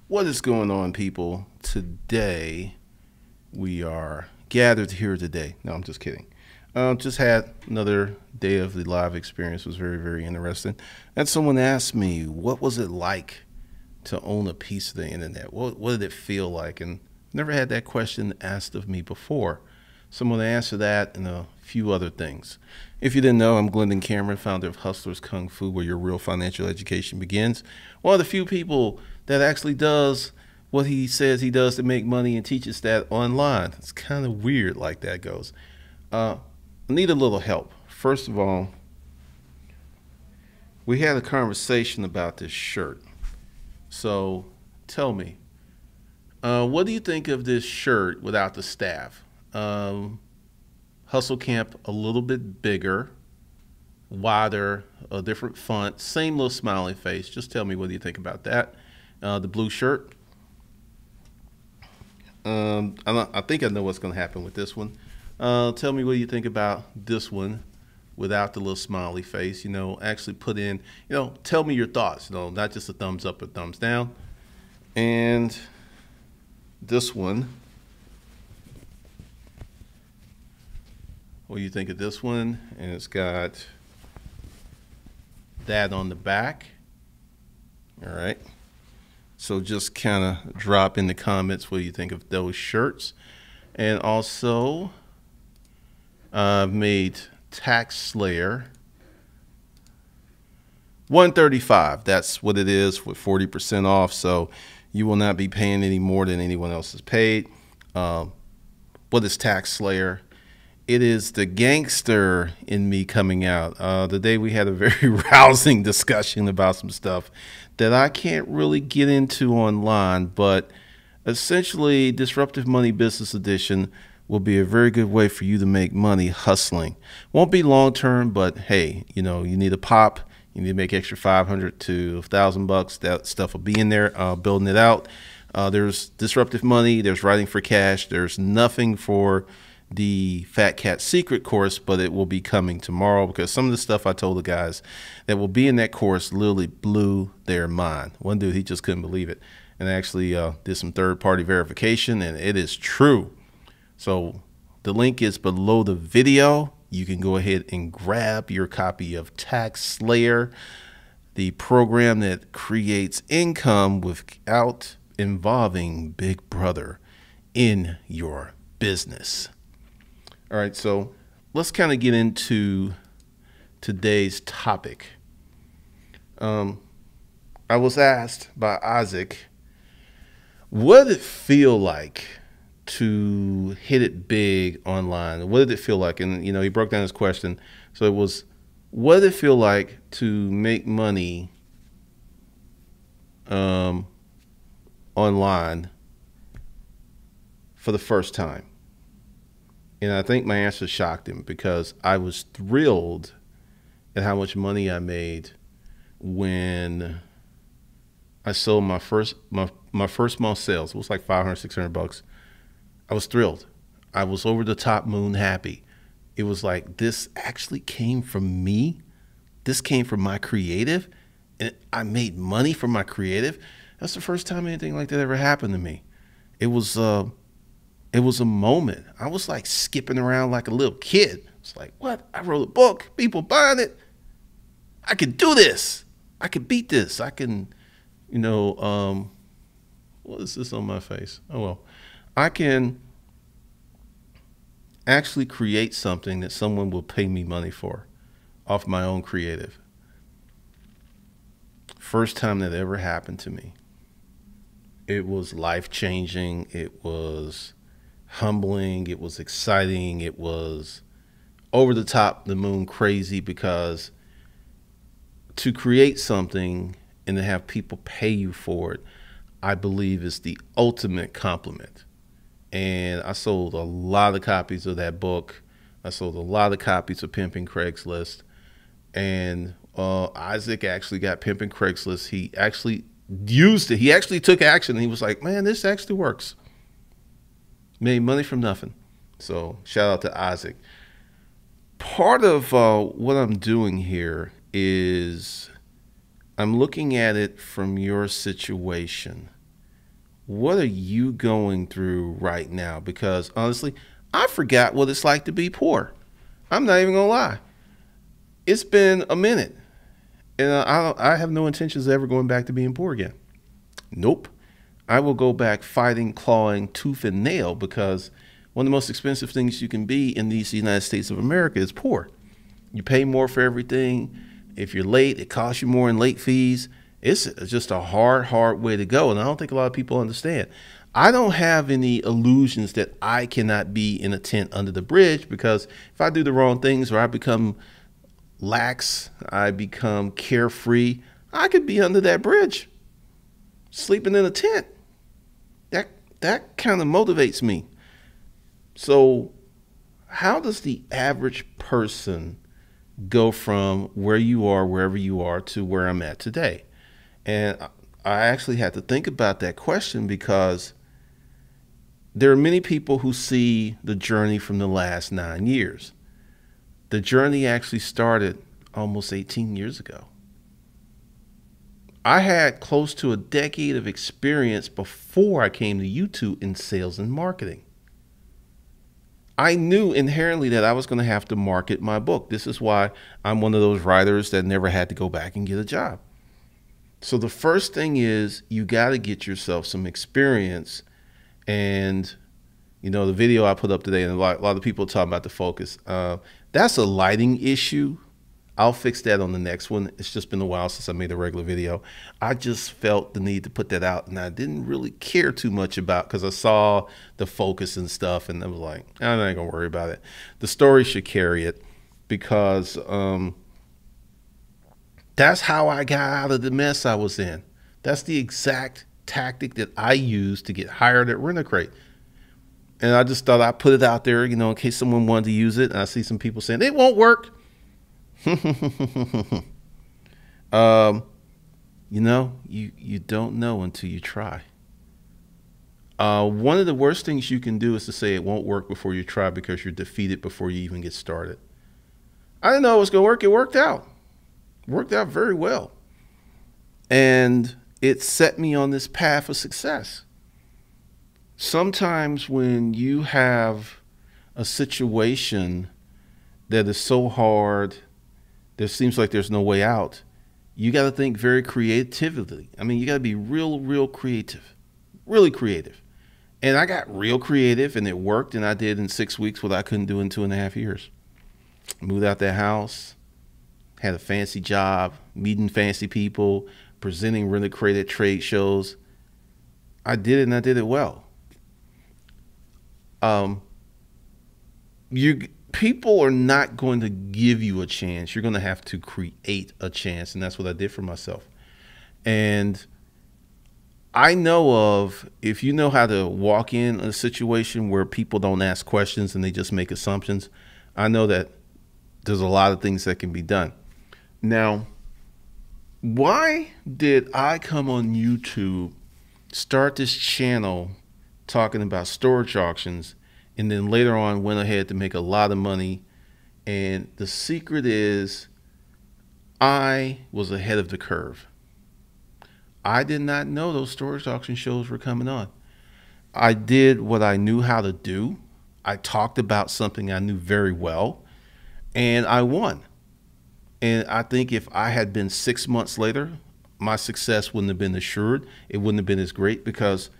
What is going on, people? Today, we are gathered here today. No, I'm just kidding. Just had another day of the live experience. It was very, very interesting. And someone asked me, what was it like to own a piece of the internet? What did it feel like? And never had that question asked of me before. So I'm going to answer that and a few other things. If you didn't know, I'm Glendon Cameron, founder of Hustlers Kung Fu, where your real financial education begins. One of the few people that actually does what he says he does to make money and teaches that online. It's kind of weird like that goes. I need a little help. First of all, we had a conversation about this shirt. So tell me, what do you think of this shirt without the staff? Hustle Camp a little bit bigger, wider, a different font, same little smiley face. Just tell me, what do you think about that? The blue shirt. I think I know what's going to happen with this one. Tell me what you think about this one without the little smiley face. Actually put in, tell me your thoughts, not just a thumbs up or thumbs down. And this one, what do you think of this one? And it's got that on the back. All right. So just kind of drop in the comments what you think of those shirts. And also, I've made Tax Slayer 135. That's what it is with 40% off. So you will not be paying any more than anyone else has paid. What is Tax Slayer? It is the gangster in me coming out. Today we had a very rousing discussion about some stuff that I can't really get into online, but essentially Disruptive Money Business Edition will be a very good way for you to make money hustling. Won't be long term, but hey, you need a pop. You need to make extra 500 to 1,000 bucks. That stuff will be in there, building it out. There's Disruptive Money. There's Writing for Cash. There's nothing for the Fat Cat Secret course, but it will be coming tomorrow because some of the stuff I told the guys that will be in that course literally blew their mind. One dude, he just couldn't believe it, and actually did some third-party verification, and it is true. So the link is below the video. You can go ahead and grab your copy of Tax Slayer, the program that creates income without involving Big Brother in your business. All right, so let's kind of get into today's topic. I was asked by Isaac, what did it feel like to hit it big online? What did it feel like? And, he broke down his question. So it was, what did it feel like to make money online for the first time? And I think my answer shocked him because I was thrilled at how much money I made when I sold my first month sales. It was like 500, 600 bucks. I was thrilled. I was over the top moon happy. It was like, this actually came from me. This came from my creative, and I made money from my creative. That's the first time anything like that ever happened to me. It was a moment. I was like skipping around like a little kid. It's like, what? I wrote a book. People buying it. I can do this. I can beat this. I can, what is this on my face? Oh, well. I can actually create something that someone will pay me money for off my own creative. First time that ever happened to me. It was life-changing. It was humbling. It was exciting. It was over the top, the moon crazy, because to create something and to have people pay you for it, I believe is the ultimate compliment. And I sold a lot of copies of that book. I sold a lot of copies of Pimping Craigslist. And Isaac actually got Pimping Craigslist. He actually used it. He actually took action. He was like, man, this actually works. Made money from nothing. So shout out to Isaac. Part of what I'm doing here is I'm looking at it from your situation. What are you going through right now? Because honestly, I forgot what it's like to be poor. I'm not even gonna lie. It's been a minute, and I have no intentions of ever going back to being poor again. Nope. I will go back fighting, clawing, tooth and nail, because one of the most expensive things you can be in these United States of America is poor. You pay more for everything. If you're late, it costs you more in late fees. It's just a hard way to go. And I don't think a lot of people understand. I don't have any illusions that I cannot be in a tent under the bridge, because if I do the wrong things or I become lax, I become carefree, I could be under that bridge, sleeping in a tent. That kind of motivates me. So how does the average person go from where you are, wherever you are, to where I'm at today? And I actually had to think about that question, because there are many people who see the journey from the last 9 years. The journey actually started almost 18 years ago. I had close to a decade of experience before I came to YouTube in sales and marketing. I knew inherently that I was going to have to market my book. This is why I'm one of those writers that never had to go back and get a job. So the first thing is, you got to get yourself some experience. And, you know, the video I put up today, and a lot of people talking about the focus, that's a lighting issue. I'll fix that on the next one. It's just been a while since I made a regular video. I just felt the need to put that out, and I didn't really care too much about, because I saw the focus and stuff, and I was like, I'm not gonna worry about it. The story should carry it, because that's how I got out of the mess I was in. That's the exact tactic that I used to get hired at Rent-A-Crate. And I just thought I'd put it out there, you know, in case someone wanted to use it. And I see some people saying it won't work. You know, you don't know until you try. One of the worst things you can do is to say it won't work before you try, because you're defeated before you even get started. I didn't know it was going to work. It worked out. Worked out very well. And it set me on this path of success. Sometimes when you have a situation that is so hard, there seems like there's no way out, you got to think very creatively. I mean, you got to be real creative, really creative. And I got real creative, and it worked. And I did in 6 weeks what I couldn't do in 2.5 years. Moved out that house, had a fancy job, meeting fancy people, presenting Rent-A-Crate at trade shows. I did it, and I did it well. People are not going to give you a chance. You're going to have to create a chance. And that's what I did for myself. And I know of, if you know how to walk in a situation where people don't ask questions and they just make assumptions, I know that there's a lot of things that can be done. Now, why did I come on YouTube, start this channel talking about storage auctions, and then later on went ahead to make a lot of money? And the secret is, I was ahead of the curve. I did not know those storage auction shows were coming on. I did what I knew how to do. I talked about something I knew very well, and I won. And I think if I had been 6 months later, my success wouldn't have been assured. It wouldn't have been as great, because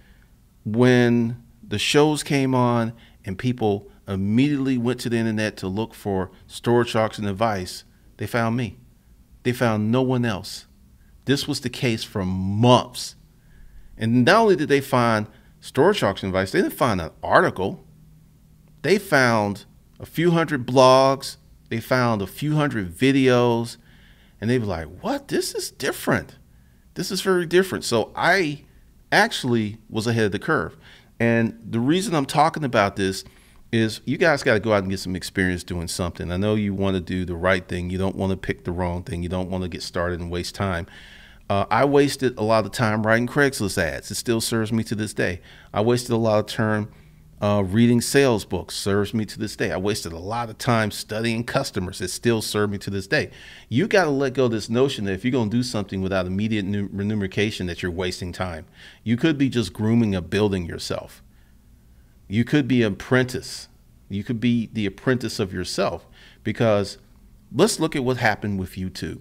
when the shows came on and people immediately went to the internet to look for storage auction advice, they found me. They found no one else. This was the case for months. And not only did they find storage auction advice, they didn't find an article. They found a few hundred blogs. They found a few hundred videos. And they were like, what? This is different. This is very different. So I actually was ahead of the curve. And the reason I'm talking about this is, you guys got to go out and get some experience doing something. I know you want to do the right thing. You don't want to pick the wrong thing. You don't want to get started and waste time. I wasted a lot of time writing Craigslist ads. It still serves me to this day. I wasted a lot of time Reading sales books serves me to this day. I wasted a lot of time studying customers. It still serves me to this day. You got to let go of this notion that if you're going to do something without immediate remuneration, that you're wasting time. You could be just grooming a building yourself. You could be an apprentice. You could be the apprentice of yourself, because let's look at what happened with YouTube.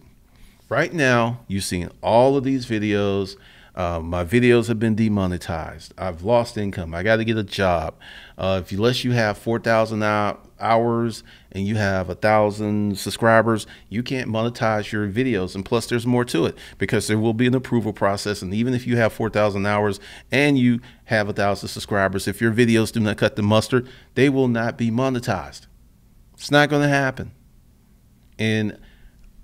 Right now, you've seen all of these videos. My videos have been demonetized. I've lost income. I got to get a job. Unless you have 4,000 hours and you have 1,000 subscribers, you can't monetize your videos. And plus, there's more to it, because there will be an approval process. And even if you have 4,000 hours and you have 1,000 subscribers, if your videos do not cut the mustard, they will not be monetized. It's not going to happen. And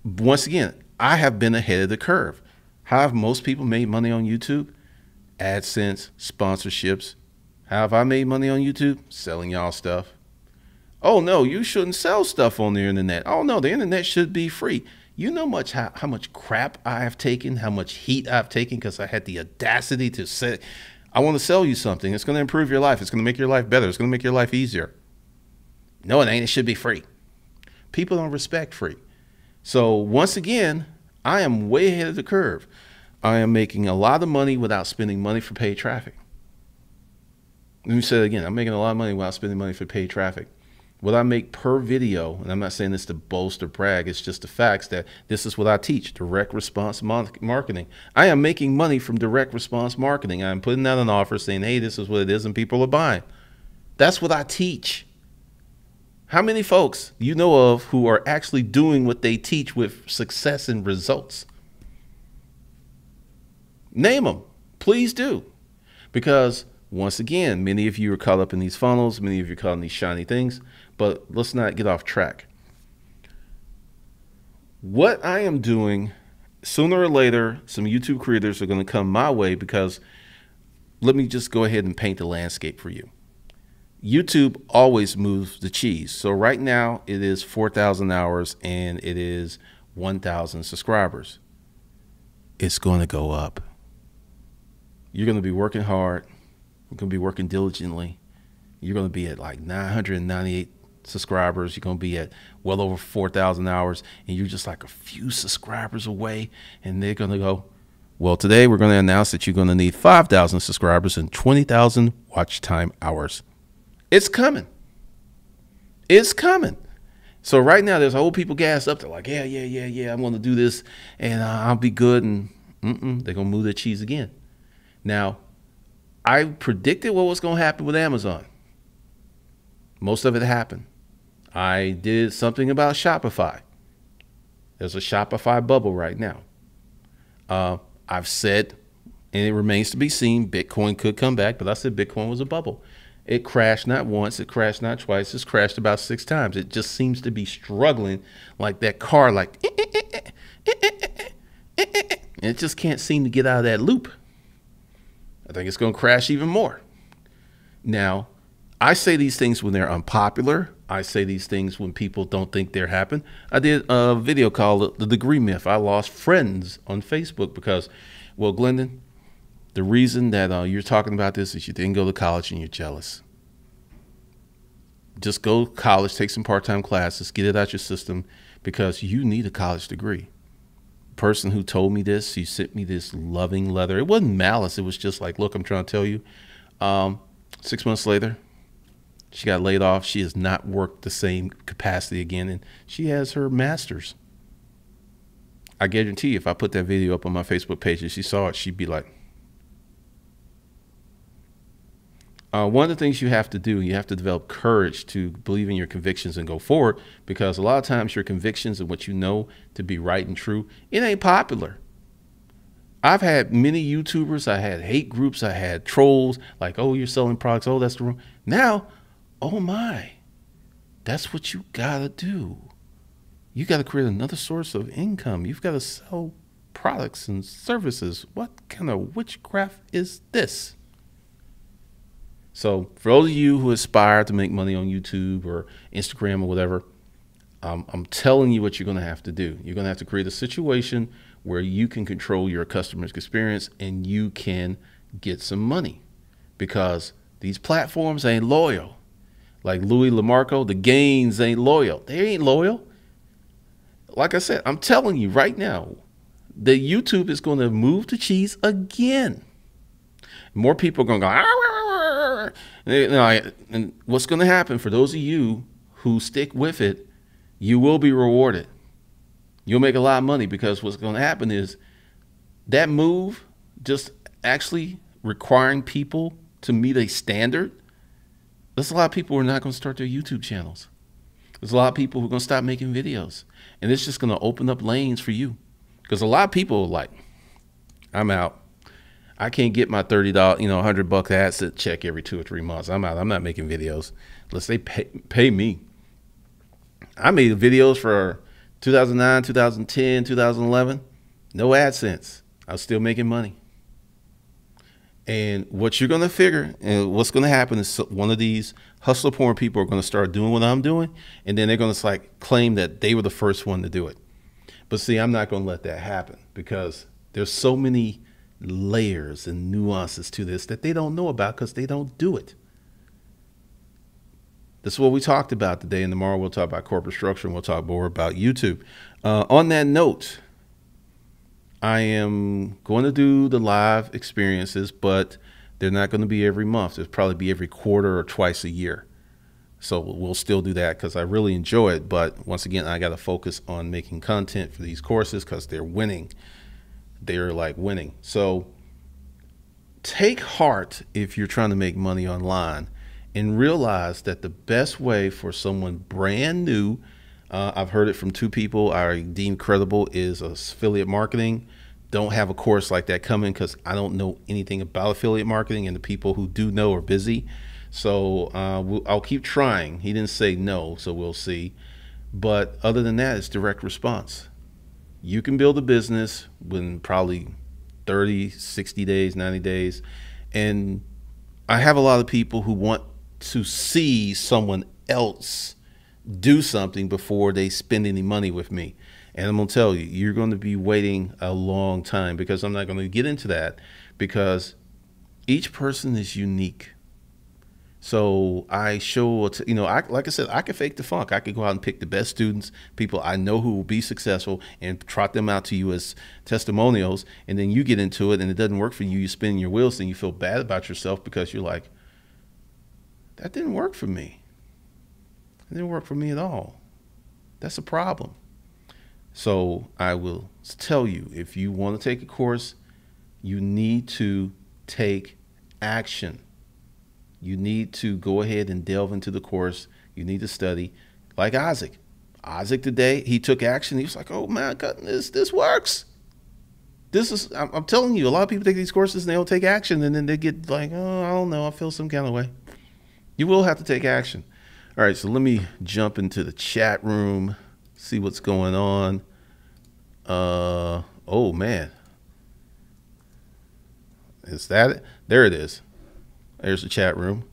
once again, I have been ahead of the curve. How have most people made money on YouTube? AdSense, sponsorships. How have I made money on YouTube? Selling y'all stuff. Oh no, you shouldn't sell stuff on the internet. Oh no, the internet should be free. You know how much crap I have taken, how much heat I've taken because I had the audacity to say, I want to sell you something. It's going to improve your life. It's going to make your life better. It's going to make your life easier. No, it ain't. It should be free. People don't respect free. So once again, I am way ahead of the curve. I am making a lot of money without spending money for paid traffic. Let me say it again. I'm making a lot of money without spending money for paid traffic. What I make per video, and I'm not saying this to boast or brag, it's just the facts that this is what I teach, direct response marketing. I am making money from direct response marketing. I'm putting out an offer saying, hey, this is what it is, and people are buying. That's what I teach. How many folks you know of who are actually doing what they teach with success and results? Name them. Please do. Because once again, many of you are caught up in these funnels. Many of you are caught in these shiny things. But let's not get off track. What I am doing, sooner or later, some YouTube creators are going to come my way, because let me just go ahead and paint the landscape for you. YouTube always moves the cheese. So right now it is 4,000 hours and it is 1,000 subscribers. It's going to go up. You're going to be working hard. You're going to be working diligently. You're going to be at like 998 subscribers. You're going to be at well over 4,000 hours, and you're just like a few subscribers away. And they're going to go, well, today we're going to announce that you're going to need 5,000 subscribers and 20,000 watch time hours. It's coming. It's coming. So right now there's old people gassed up. They're like, yeah, I'm going to do this and I'll be good. And they're going to move their cheese again. Now, I predicted what was going to happen with Amazon. Most of it happened. I did something about Shopify. There's a Shopify bubble right now. I've said, and it remains to be seen, Bitcoin could come back, but I said Bitcoin was a bubble. It crashed not once, it crashed not twice, it's crashed about 6 times. It just seems to be struggling like that car, like, and it just can't seem to get out of that loop. I think it's going to crash even more. Now, I say these things when they're unpopular. I say these things when people don't think they're happening. I did a video called The Degree Myth. I lost friends on Facebook because, well, Glendon, the reason that you're talking about this is you didn't go to college and you're jealous. Just go to college, take some part-time classes, get it out your system, because you need a college degree. The person who told me this, he sent me this loving letter. It wasn't malice. It was just like, look, I'm trying to tell you. 6 months later, she got laid off. She has not worked the same capacity again, and she has her master's. I guarantee you, if I put that video up on my Facebook page and she saw it, she'd be like, one of the things you have to do, you have to develop courage to believe in your convictions and go forward, because a lot of times your convictions and what you know to be right and true, it ain't popular. I've had many YouTubers, I had hate groups, I had trolls like, oh, you're selling products, oh, that's the wrong. Now, oh my, that's what you gotta do. You gotta create another source of income. You've got to sell products and services. What kind of witchcraft is this? So for those of you who aspire to make money on YouTube or Instagram or whatever, I'm telling you what you're going to have to do. You're going to have to create a situation where you can control your customer's experience and you can get some money, because These platforms ain't loyal. Like Louis LaMarco, the Gaines ain't loyal. They ain't loyal. Like I said, I'm telling you right now, the YouTube is going to move the cheese again. More people are going to go, "Arr!" And what's going to happen for those of you who stick with it, you will be rewarded. You'll make a lot of money, because what's going to happen is that move, just actually requiring people to meet a standard, there's a lot of people who are not going to start their YouTube channels. There's a lot of people who are going to stop making videos. And it's just going to open up lanes for you. Because a lot of people are like, I'm out. I can't get my $30, $100 asset check every 2 or 3 months. I'm out. I'm not making videos unless they pay me. I made videos for 2009, 2010, 2011. No AdSense. I was still making money. And what you're going to figure, and what's going to happen is one of these hustler porn people are going to start doing what I'm doing, and then they're going to like claim that they were the first one to do it. But see, I'm not going to let that happen, because there's so many layers and nuances to this that they don't know about because they don't do it. This is what we talked about today, and tomorrow we'll talk about corporate structure, and we'll talk more about YouTube. On that note, I am going to do the live experiences, but they're not going to be every month. It'll probably be every quarter or twice a year. So we'll still do that because I really enjoy it. But once again, I got to focus on making content for these courses because they're winning. They're like winning. So take heart if you're trying to make money online, and realize that the best way for someone brand new, I've heard it from 2 people I deem credible, is affiliate marketing. Don't have a course like that coming because I don't know anything about affiliate marketing, and the people who do know are busy. So I'll keep trying. He didn't say no, so we'll see. But other than that, it's direct response. You can build a business within probably 30, 60 days, 90 days. And I have a lot of people who want to see someone else do something before they spend any money with me. And I'm going to tell you, you're going to be waiting a long time, because I'm not going to get into that, because each person is unique. So I show, like I said, I could fake the funk. I could go out and pick the best students, people I know who will be successful, and trot them out to you as testimonials. And then you get into it and it doesn't work for you. You spin your wheels and you feel bad about yourself because you're like, that didn't work for me. It didn't work for me at all. That's a problem. So I will tell you, if you want to take a course, you need to take action. You need to go ahead and delve into the course. You need to study. Like Isaac. Isaac today, he took action. He was like, oh man, this works. I'm telling you, a lot of people take these courses and they don't take action, and then they get like, oh, I don't know, I feel some kind of way. You will have to take action. All right, so let me jump into the chat room, see what's going on. Oh man. Is that it? There it is. There's the chat room.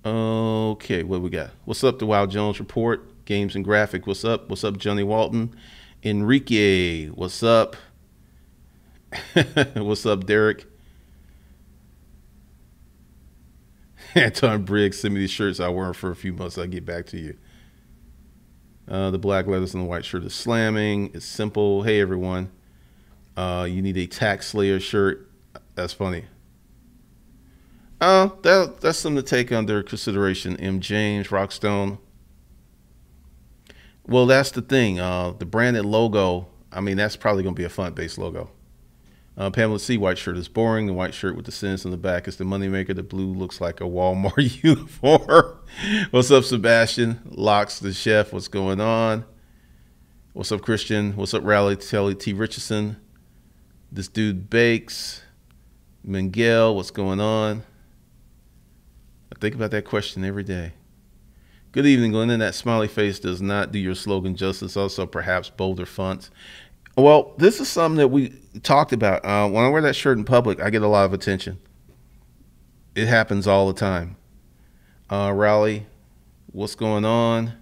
Okay, what we got? What's up, the Wild Jones Report? Games and Graphic, what's up? What's up, Johnny Walton? Enrique, what's up? What's up, Derek? Anton Briggs, send me these shirts. I'll wear them for a few months. I'll get back to you. The black letters on the white shirt is slamming. It's simple. Hey, everyone. You need a Tax Slayer shirt. That's funny. That's something to take under consideration. M. James, Rockstone. Well, that's the thing. The branded logo, I mean, that's probably going to be a font-based logo. Pamela C., white shirt is boring. The white shirt with the sentence on the back is the moneymaker. The blue looks like a Walmart uniform. What's up, Sebastian? Locks the chef. What's going on? What's up, Christian? What's up, Rally Telly T. Richardson? This dude bakes. Miguel, what's going on? I think about that question every day. Good evening, Glendon. That smiley face does not do your slogan justice. Also, perhaps bolder fonts. Well, this is something that we talked about. When I wear that shirt in public, I get a lot of attention. It happens all the time. Raleigh, what's going on?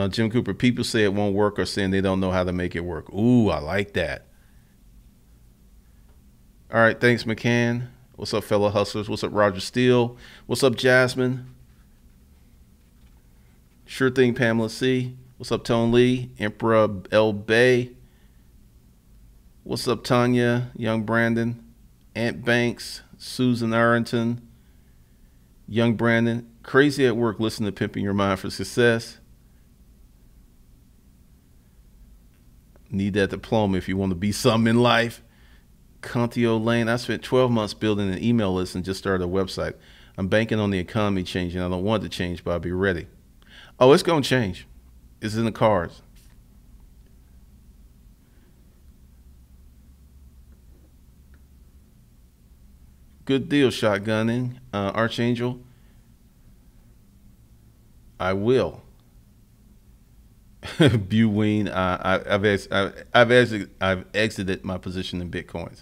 Jim Cooper, people say it won't work or saying they don't know how to make it work. Ooh, I like that. All right, thanks, McCann. What's up, fellow hustlers? What's up, Roger Steele? What's up, Jasmine? Sure thing, Pamela C. What's up, Tone Lee? Emperor L. Bay. What's up, Tanya? Young Brandon. Ant Banks. Susan Arrington. Young Brandon. Crazy at work. Listen to Pimping Your Mind for Success. Need that diploma if you want to be something in life. Contio Lane. I spent 12 months building an email list and just started a website. I'm banking on the economy changing. I don't want it to change, but I'll be ready. Oh, it's going to change. It's in the cards. Good deal, shotgunning. Archangel. I will. Buween. I've exited my position in Bitcoins.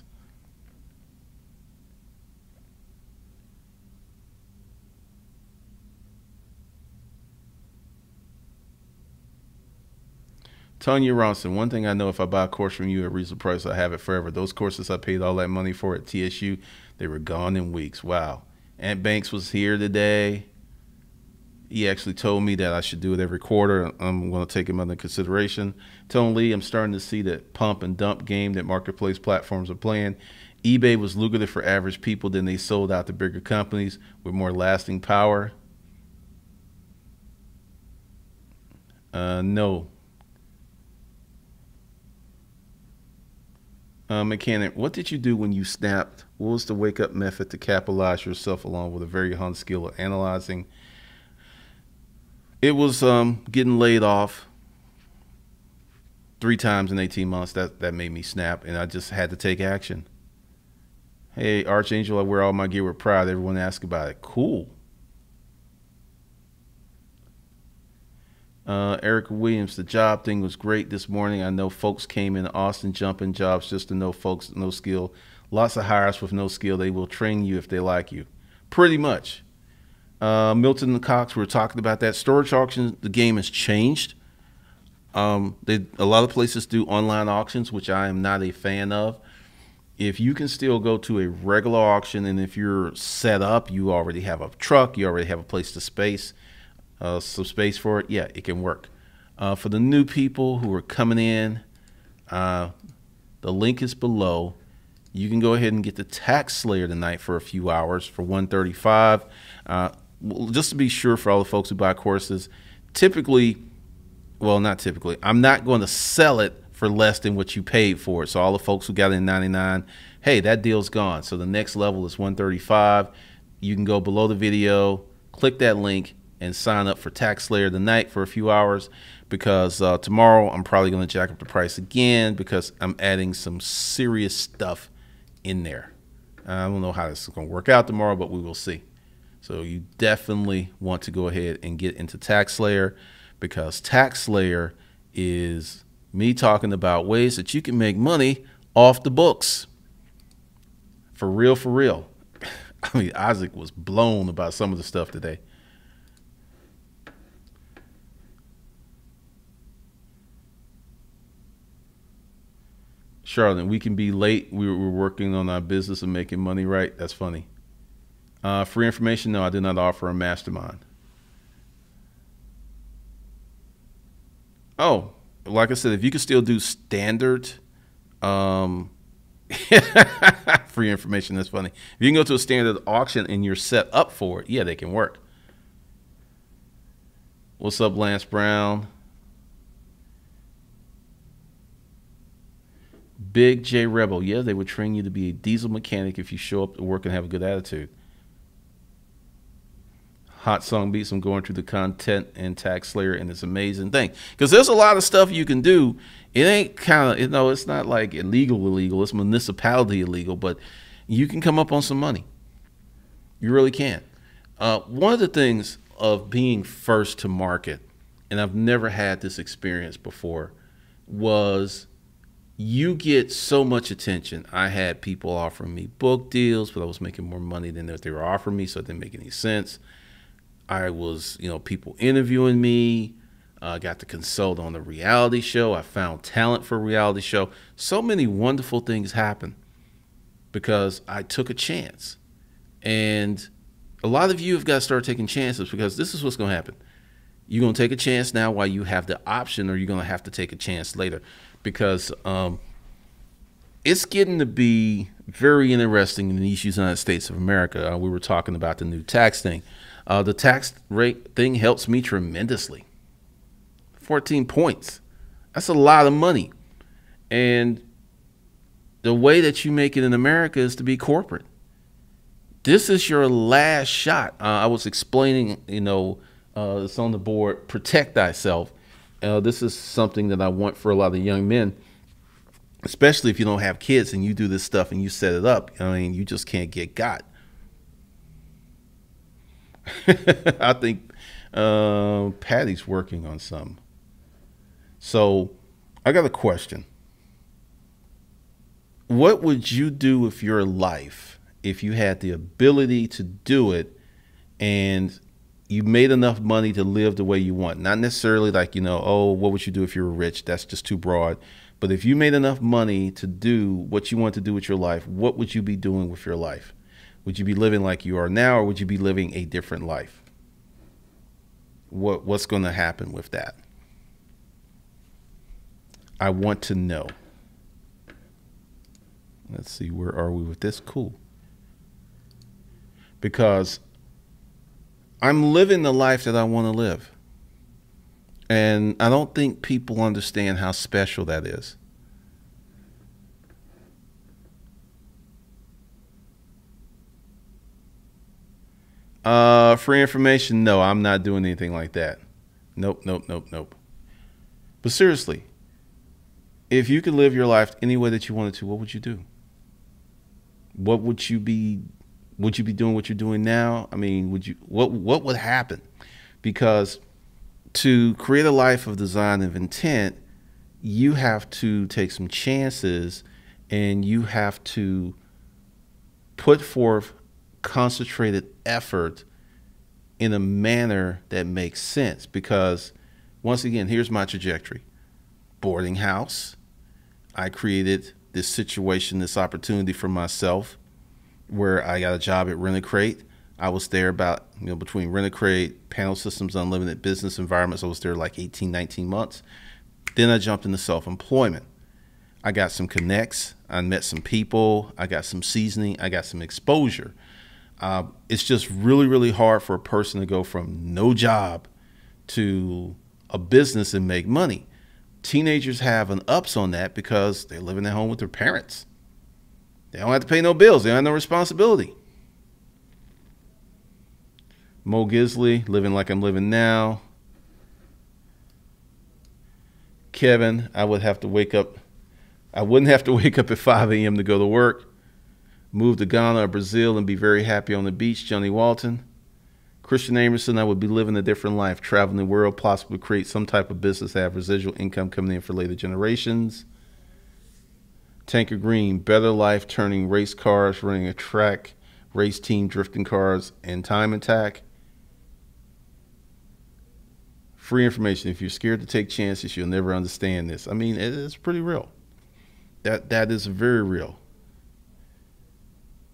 Tanya Ronson, one thing I know, if I buy a course from you at a reasonable price, I have it forever. Those courses I paid all that money for at TSU, they were gone in weeks. Wow. Ant Banks was here today. He actually told me that I should do it every quarter. I'm going to take him under consideration. Tone Lee, I'm starting to see that pump and dump game that marketplace platforms are playing. eBay was lucrative for average people, then they sold out to bigger companies with more lasting power. No. Mechanic, what did you do when you snapped? What was the wake up method to capitalize yourself along with a very hard skill of analyzing? It was getting laid off 3 times in 18 months. That made me snap, and I just had to take action. Hey, Archangel, I wear all my gear with pride. Everyone asks about it. Cool. Erica Williams, the job thing was great this morning. I know folks came in Austin jumping jobs just to know folks, no skill. Lots of hires with no skill. They will train you if they like you. Pretty much. Milton and Cox, we were talking about that. Storage auctions, the game has changed. A lot of places do online auctions, which I am not a fan of. If you can still go to a regular auction, and if you're set up, you already have a truck, you already have a place to some space for it, yeah, it can work. For the new people who are coming in, the link is below. You can go ahead and get the Tax Slayer tonight for a few hours for $135. Just to be sure, for all the folks who buy courses, typically, well, not typically, I'm not going to sell it for less than what you paid for it. So all the folks who got it in 99, hey, that deal's gone. So the next level is 135. You can go below the video, click that link, and sign up for Tax Slayer tonight for a few hours, because tomorrow I'm probably going to jack up the price again because I'm adding some serious stuff in there. I don't know how this is going to work out tomorrow, but we will see. So you definitely want to go ahead and get into Tax Slayer, because Tax Slayer is me talking about ways that you can make money off the books. For real, for real. I mean, Isaac was blown about some of the stuff today. Charlotte, we can be late. We're working on our business and making money, right? That's funny. Free information? No, I did not offer a mastermind. Oh, like I said, if you can still do standard free information, that's funny. If you can go to a standard auction and you're set up for it, yeah, they can work. What's up, Lance Brown? Big J Rebel. Yeah, they would train you to be a diesel mechanic if you show up to work and have a good attitude. Hot Song Beats, I'm going through the content and Tax Slayer, and it's an amazing thing. Because there's a lot of stuff you can do. It ain't kind of, you know, it's not like illegal. It's municipality illegal, but you can come up on some money. You really can. One of the things of being first to market, and I've never had this experience before, was you get so much attention. I had people offering me book deals, but I was making more money than what they were offering me, so it didn't make any sense. I was, you know, people interviewing me. I got to consult on the reality show. I found talent for a reality show. So many wonderful things happen. because I took a chance. And a lot of you have got to start taking chances, because this is what's going to happen. You're going to take a chance now while you have the option, or you're going to have to take a chance later, because it's getting to be very interesting in these United States of America. We were talking about the new tax thing. The tax rate thing helps me tremendously. 14 points. That's a lot of money. And the way that you make it in America is to be corporate. This is your last shot. I was explaining, it's on the board, protect thyself. This is something that I want for a lot of young men, especially if you don't have kids and you do this stuff and you set it up. I mean, you just can't get got. I think Patty's working on some. So I got a question. What would you do with your life if you had the ability to do it and you made enough money to live the way you want? Not necessarily like, what would you do if you were rich? That's just too broad. But if you made enough money to do what you want to do with your life, what would you be doing with your life? Would you be living like you are now, or would you be living a different life? What's going to happen with that? I want to know. Let's see, where are we with this? Cool. Because I'm living the life that I want to live. And I don't think people understand how special that is. Free information? No, I'm not doing anything like that. Nope. But seriously, if you could live your life any way that you wanted to, what would you do? What would you be doing what you're doing now? I mean, what would happen? Because to create a life of design and intent, you have to take some chances, and you have to put forth concentrated effort in a manner that makes sense. Because once again, here's my trajectory. Boarding house. I created this situation, this opportunity for myself, where I got a job at Rent-A-Crate. I was there about, between Rent-A-Crate, Panel Systems Unlimited, business environments, I was there like 18, 19 months. Then I jumped into self-employment. I got some connects. I met some people. I got some seasoning. I got some exposure. It's just really, really hard for a person to go from no job to a business and make money. Teenagers have an ups on that because they're living at home with their parents. They don't have to pay no bills. They don't have no responsibility. Mo Gisley, living like I'm living now. Kevin, I wouldn't have to wake up at 5 a.m. to go to work. Move to Ghana or Brazil and be very happy on the beach. Johnny Walton. Christian Amerson, I would be living a different life, traveling the world, possibly create some type of business, have residual income coming in for later generations. Tanker Green, better life, turning race cars, running a track, race team, drifting cars, and time attack. Free information. If you're scared to take chances, you'll never understand this. I mean, it's pretty real. That is very real.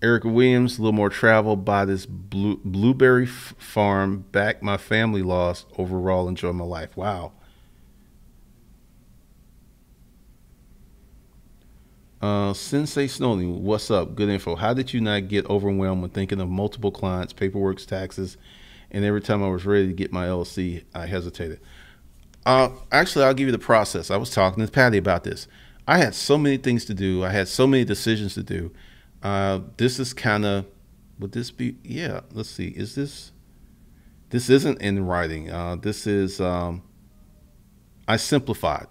Erica Williams, a little more travel, buy this blueberry farm, back my family lost, overall enjoy my life. Wow. Sensei Snowden, what's up? Good info. How did you not get overwhelmed when thinking of multiple clients, paperwork, taxes, and every time I was ready to get my LLC, I hesitated? Actually, I'll give you the process. I was talking to Patty about this. I had so many things to do. I had so many decisions to do. This is kind of, would this be, yeah, let's see. This isn't in writing. This is, I simplified.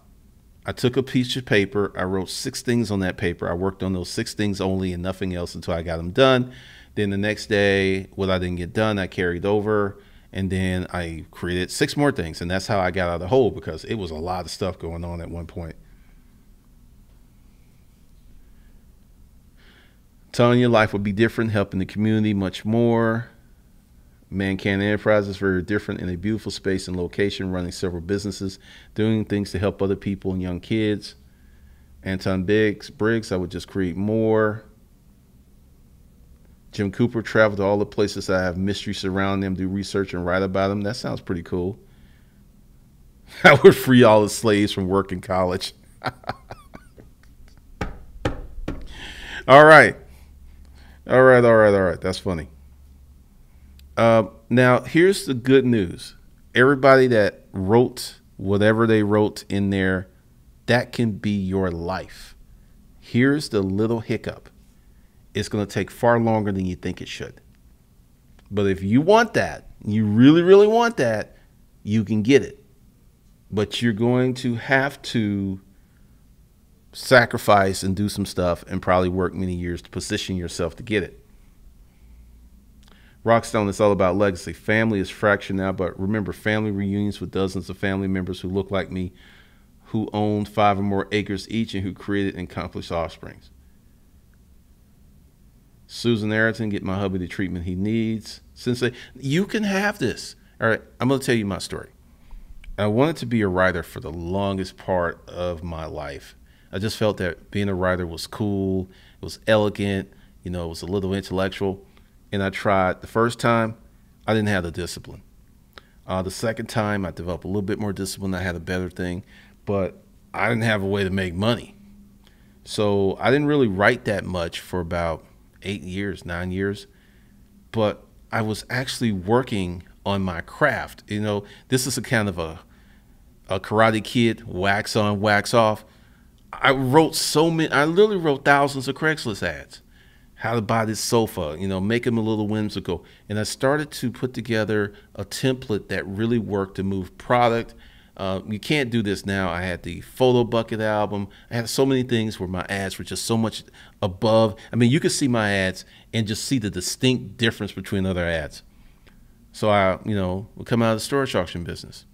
I took a piece of paper. I wrote 6 things on that paper. I worked on those 6 things only and nothing else until I got them done. Then the next day, what I didn't get done, I carried over. And then I created 6 more things. And that's how I got out of the hole, because it was a lot of stuff going on at one point. Telling your life would be different, helping the community much more. Mancan Enterprises, very different, in a beautiful space and location, running several businesses, doing things to help other people and young kids. Anton Briggs, I would just create more. Jim Cooper traveled to all the places that have mystery surrounding them, do research and write about them. That sounds pretty cool. I would free all the slaves from work in college. All right. All right. All right. All right. That's funny. Now, here's the good news. Everybody that wrote whatever they wrote in there, that can be your life. Here's the little hiccup. It's going to take far longer than you think it should. But if you want that, you really, really want that, you can get it. But you're going to have to sacrifice and do some stuff and probably work many years to position yourself to get it. Rockstone is all about legacy. Family is fractured now, but remember, family reunions with dozens of family members who look like me, who owned 5 or more acres each, and who created and accomplished offsprings. Susan Ayrton, get my hubby the treatment he needs. Sensei, you can have this. All right, I'm going to tell you my story. I wanted to be a writer for the longest part of my life. I just felt that being a writer was cool. It was elegant. You know, it was a little intellectual. And I tried. The first time, I didn't have the discipline. The second time, I developed a little bit more discipline. I had a better thing, but I didn't have a way to make money. So I didn't really write that much for about 8 years, 9 years. But I was actually working on my craft. You know, this is a kind of a Karate Kid, wax on, wax off. I literally wrote thousands of Craigslist ads. How to buy this sofa, you know, make them a little whimsical. And I started to put together a template that really worked to move product. You can't do this now. I had the Photo Bucket album. I had so many things where my ads were just so much above. I mean, you could see my ads and just see the distinct difference between other ads. So I, you know, would come out of the storage auction business.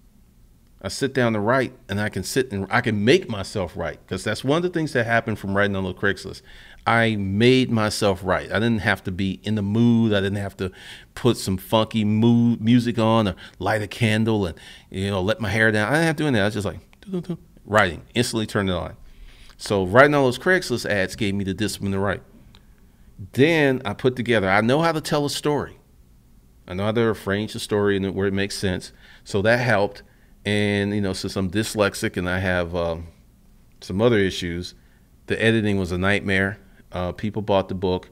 I sit down to write, and I can make myself write, because that's one of the things that happened from writing on the Craigslist. I made myself write. I didn't have to be in the mood. I didn't have to put some funky music on or light a candle and, you know, let my hair down. I didn't have to do that. I was just like writing, instantly turned it on. So writing all those Craigslist ads gave me the discipline to write. Then I put together, I know how to tell a story. I know how to arrange a story and where it makes sense. So that helped. And, you know, since I'm dyslexic and I have some other issues, the editing was a nightmare. People bought the book.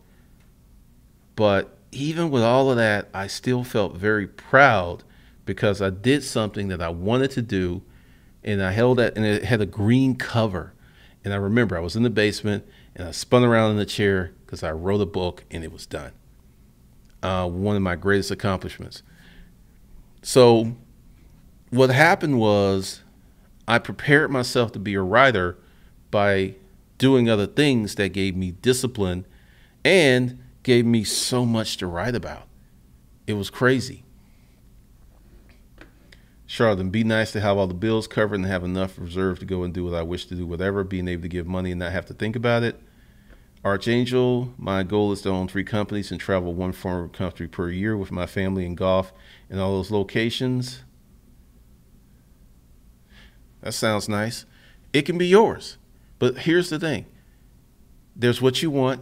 But even with all of that, I still felt very proud because I did something that I wanted to do, and I held that, and it had a green cover. And I remember I was in the basement, and I spun around in the chair because I wrote a book, and it was done. One of my greatest accomplishments. So what happened was I prepared myself to be a writer by doing other things that gave me discipline and gave me so much to write about. It was crazy. Charlotte, be nice to have all the bills covered and have enough reserve to go and do what I wish to do, whatever, being able to give money and not have to think about it. Archangel, my goal is to own 3 companies and travel 1 foreign country per year with my family and golf in all those locations. That sounds nice. It can be yours. But here's the thing. There's what you want,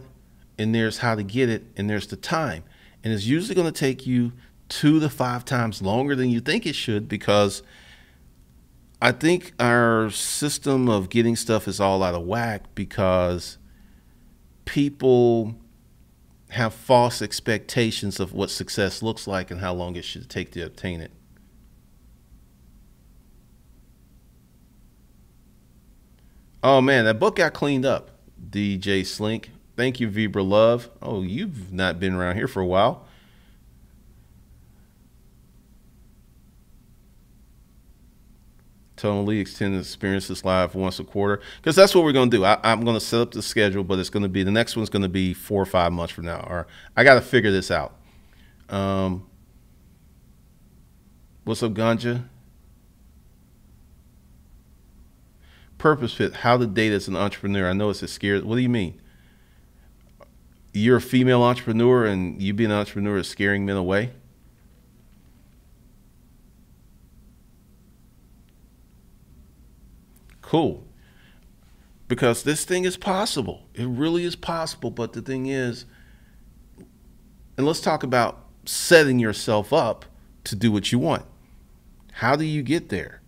and there's how to get it, and there's the time. And it's usually going to take you 2 to 5 times longer than you think it should, because I think our system of getting stuff is all out of whack because people have false expectations of what success looks like and how long it should take to obtain it. Oh man, that book got cleaned up. DJ Slink. Thank you, Vibra Love. Oh, you've not been around here for a while. Tony Lee, extended experiences live once a quarter. Because that's what we're going to do. I'm going to set up the schedule, but it's going to be, the next one's going to be 4 or 5 months from now. Or I got to figure this out. What's up, Ganja? Purpose fit, how to date as an entrepreneur. I know it's a scary. What do you mean? You're a female entrepreneur and you being an entrepreneur is scaring men away? Cool. Because this thing is possible. It really is possible. But the thing is, And let's talk about setting yourself up to do what you want. How do you get there?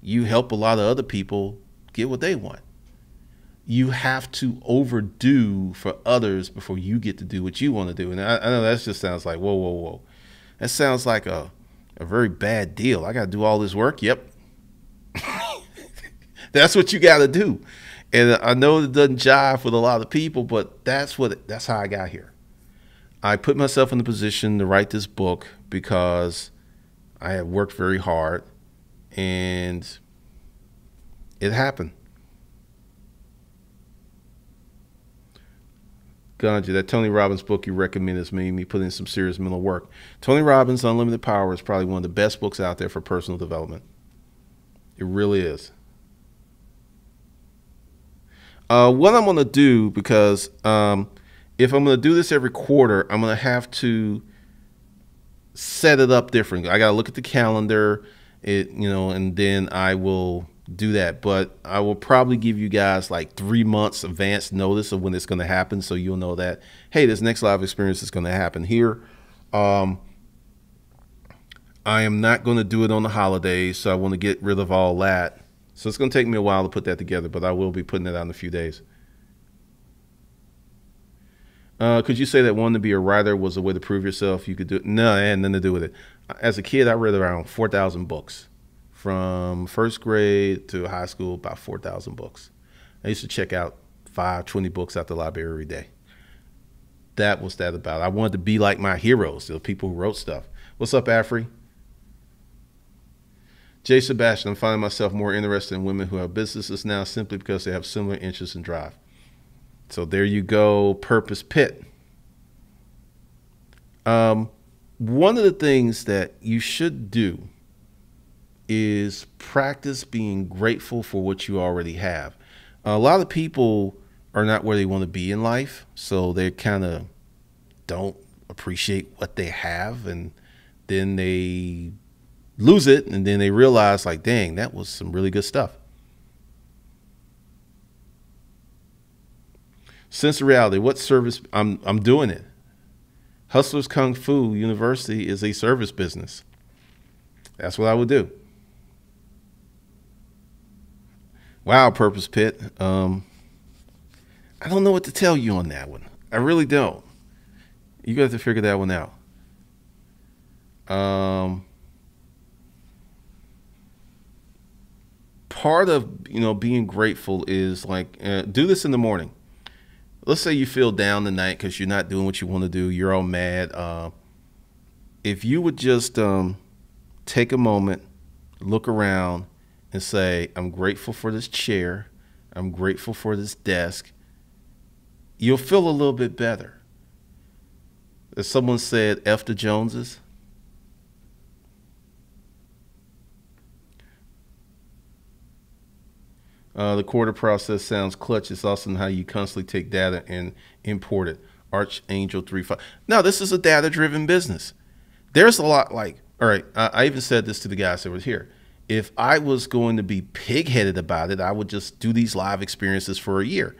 You help a lot of other people get what they want. You have to overdo for others before you get to do what you want to do. And I know that just sounds like, whoa, whoa, whoa. That sounds like a very bad deal. I got to do all this work. Yep. That's what you got to do. And I know it doesn't jive with a lot of people, but that's how I got here. I put myself in the position to write this book because I had worked very hard and it happened. Ganja, that Tony Robbins book you recommend has made me put in some serious mental work. Tony Robbins' Unlimited Power is probably one of the best books out there for personal development. It really is. What I'm going to do, because if I'm going to do this every quarter, I'm going to have to set it up different. I got to look at the calendar, and then I will do that. But I will probably give you guys like 3 months advance notice of when it's going to happen, so you'll know that, hey, this next live experience is going to happen here. I am not going to do it on the holidays, so I want to get rid of all that. So it's going to take me a while to put that together, but I will be putting it out in a few days. Could you say that wanting to be a writer was a way to prove yourself? You could do it? No, it had nothing to do with it. As a kid, I read around 4,000 books. From first grade to high school, about 4,000 books. I used to check out 20 books out the library every day. That was that about. I wanted to be like my heroes, the people who wrote stuff. What's up, Afri? Jay Sebastian, I'm finding myself more interested in women who have businesses now simply because they have similar interests and drive. So there you go, Purpose Pit. One of the things that you should do is practice being grateful for what you already have. A lot of people are not where they want to be in life, so they kind of don't appreciate what they have, and then they lose it, and then they realize, like, dang, that was some really good stuff. Sense of reality, what service? I'm doing it. Hustlers Kung Fu University is a service business. That's what I would do. Wow, Purpose Pit. I don't know what to tell you on that one. I really don't. You got to figure that one out. Part of being grateful is like do this in the morning. Let's say you feel down tonight because you're not doing what you want to do. You're all mad. If you would just take a moment, look around, and say, I'm grateful for this chair. I'm grateful for this desk. You'll feel a little bit better. As someone said, F the Joneses. The quarter process sounds clutch. It's awesome how you constantly take data and import it. Archangel 3.5. No, this is a data-driven business. There's a lot like, all right, I even said this to the guys that was here. If I was going to be pig-headed about it, I would just do these live experiences for a year,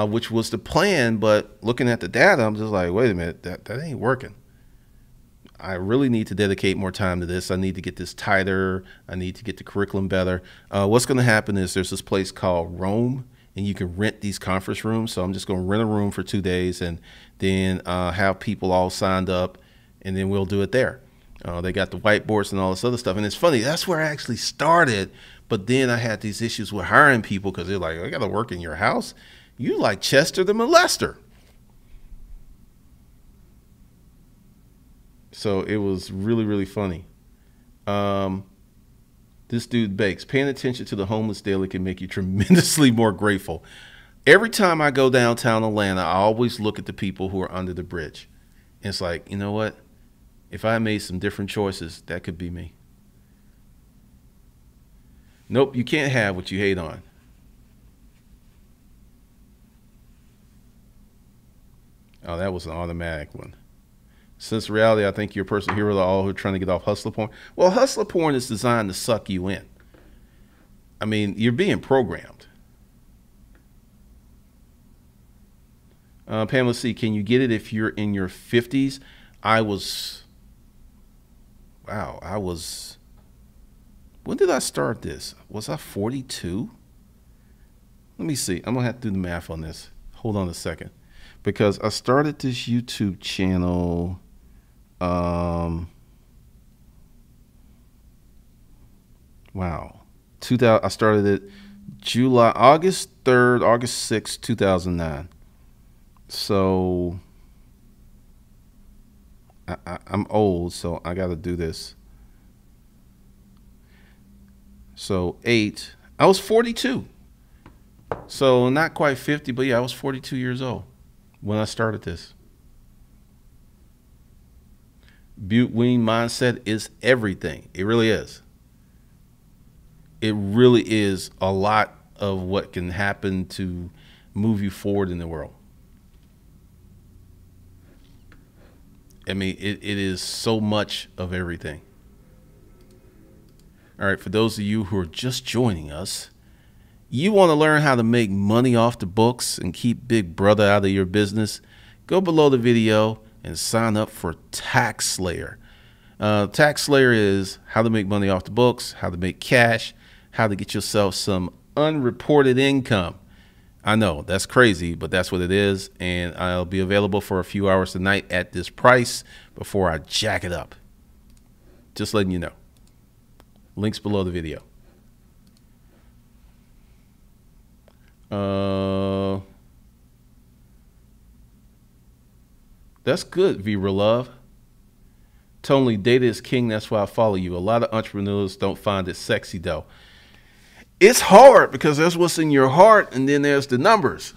which was the plan. But looking at the data, I'm just like, wait a minute, that ain't working. I really need to dedicate more time to this. I need to get this tighter. I need to get the curriculum better. What's going to happen is there's this place called Rome, and you can rent these conference rooms. So I'm just going to rent a room for 2 days and then have people all signed up, and then we'll do it there. They got the whiteboards and all this other stuff. And it's funny, that's where I actually started. But then I had these issues with hiring people because they're like, I got to work in your house. You like Chester the molester. So it was really, really funny. This dude bakes. Paying attention to the homeless daily can make you tremendously more grateful. Every time I go downtown Atlanta, I always look at the people who are under the bridge. And it's like, you know what? If I made some different choices, that could be me. Nope, you can't have what you hate on. Oh, that was an automatic one. Since reality, I think you're a person hero to all who are trying to get off hustler porn. Well, hustler porn is designed to suck you in. I mean, you're being programmed. Pamela C, can you get it if you're in your 50s? I was, wow, I was, when did I start this? Was I 42? Let me see. I'm going to have to do the math on this. Hold on a second. Because I started this YouTube channel, wow. 2000, I started it August 3rd, August 6th, 2009. So I'm old, so I got to do this. So I was 42. So not quite 50, but yeah, I was 42 years old when I started this. Butte Wing mindset is everything. It really is. It really is a lot of what can happen to move you forward in the world. I mean, it is so much of everything. All right, for those of you who are just joining us, you want to learn how to make money off the books and keep Big Brother out of your business? Go below the video and sign up for Tax Slayer. Tax Slayer is how to make money off the books, how to make cash, how to get yourself some unreported income. I know that's crazy, but that's what it is. And I'll be available for a few hours tonight at this price before I jack it up. Just letting you know. Links below the video. That's good, Vera Love. Totally, data is king. That's why I follow you. A lot of entrepreneurs don't find it sexy, though. It's hard because that's what's in your heart, and then there's the numbers.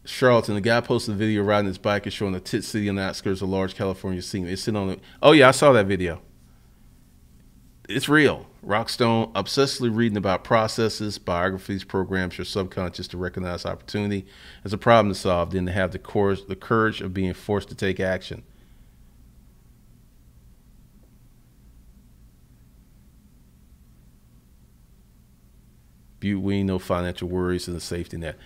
Charlatan, the guy posted a video riding his bike and showing a tit city on the outskirts of large California scene. It's sitting on the. Oh yeah, I saw that video. It's real. Rockstone, obsessively reading about processes, biographies, programs your subconscious to recognize opportunity as a problem to solve, then to have the courage of being forced to take action. Butte Wing, no financial worries, and a safety net.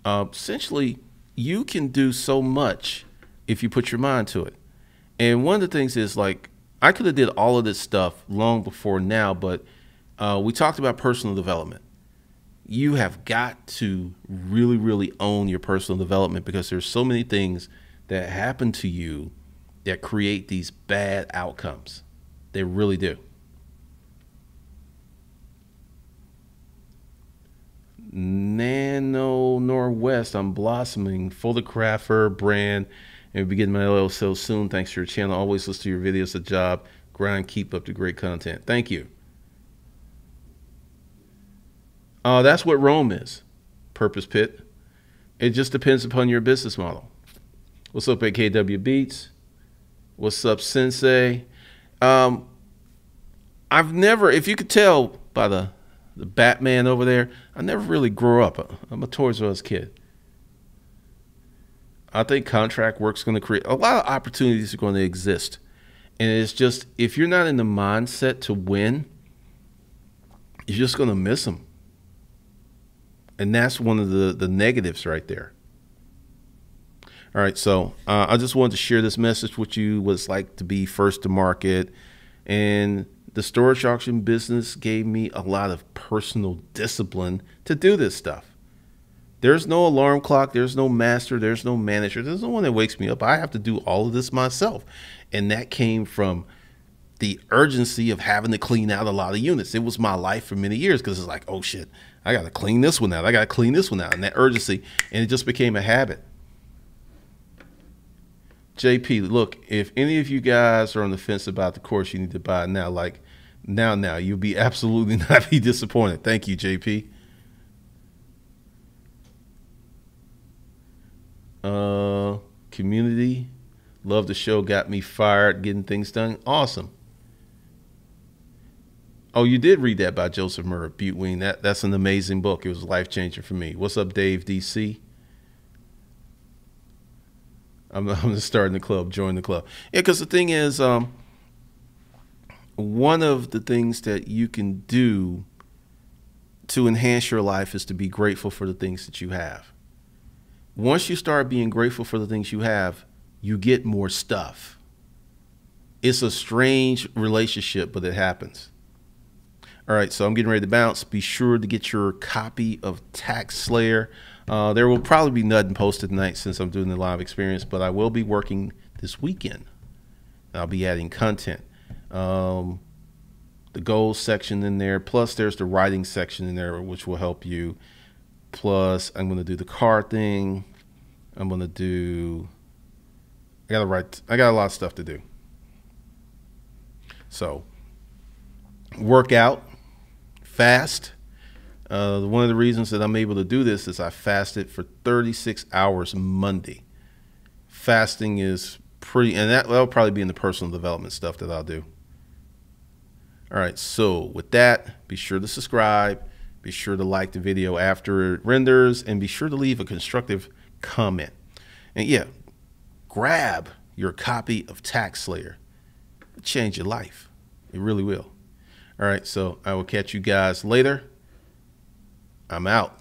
Essentially, you can do so much if you put your mind to it. And one of the things is, like, I could have did all of this stuff long before now, but we talked about personal development. You have got to really, really own your personal development because there's so many things that happen to you that create these bad outcomes. They really do. Nano Northwest, I'm blossoming, photographer, brand, and begin my LLC soon. Thanks for your channel. Always listen to your videos. A job, grind, keep up the great content. Thank you. That's what Rome is. Purpose Pit. It just depends upon your business model. What's up, AKW Beats? What's up, Sensei? I've never, if you could tell by the Batman over there, I never really grew up. I'm a Toys R Us kid. I think contract work's going to create a lot of opportunities are going to exist. And it's just, if you're not in the mindset to win, you're just going to miss them. And that's one of the negatives right there. All right, so I just wanted to share this message with you, what it's like to be first to market. And the storage auction business gave me a lot of personal discipline to do this stuff. There's no alarm clock. There's no master. There's no manager. There's no one that wakes me up. I have to do all of this myself. And that came from the urgency of having to clean out a lot of units. It was my life for many years because it's like, oh, shit, I got to clean this one out. I got to clean this one out. And that urgency. And it just became a habit. JP, look, if any of you guys are on the fence about the course, you need to buy it now. Like now, you'll be absolutely not be disappointed. Thank you, JP. Community, love the show, got me fired, getting things done. Awesome. Oh, you did read that by Joseph Murray, Butte Wing. That's an amazing book. It was life changing for me. What's up, Dave DC? I'm just starting the club, join the club. Yeah, because the thing is, one of the things that you can do to enhance your life is to be grateful for the things that you have. once you start being grateful for the things you have, you get more stuff. It's a strange relationship, but it happens. All right, so I'm getting ready to bounce. Be sure to get your copy of Tax Slayer. There will probably be nothing posted tonight since I'm doing the live experience, but I will be working this weekend. I'll be adding content. The goals section in there, plus there's the writing section in there, which will help you. Plus, I'm going to do the card thing. I'm going to do, I got a lot of stuff to do. So, work out, fast. One of the reasons that I'm able to do this is I fasted for 36 hours Monday. Fasting is pretty, and that'll probably be in the personal development stuff that I'll do. All right, so with that, be sure to subscribe. Be sure to like the video after it renders, and be sure to leave a constructive comment. And yeah, grab your copy of Tax Slayer. It'll change your life. It really will. All right, so I will catch you guys later. I'm out.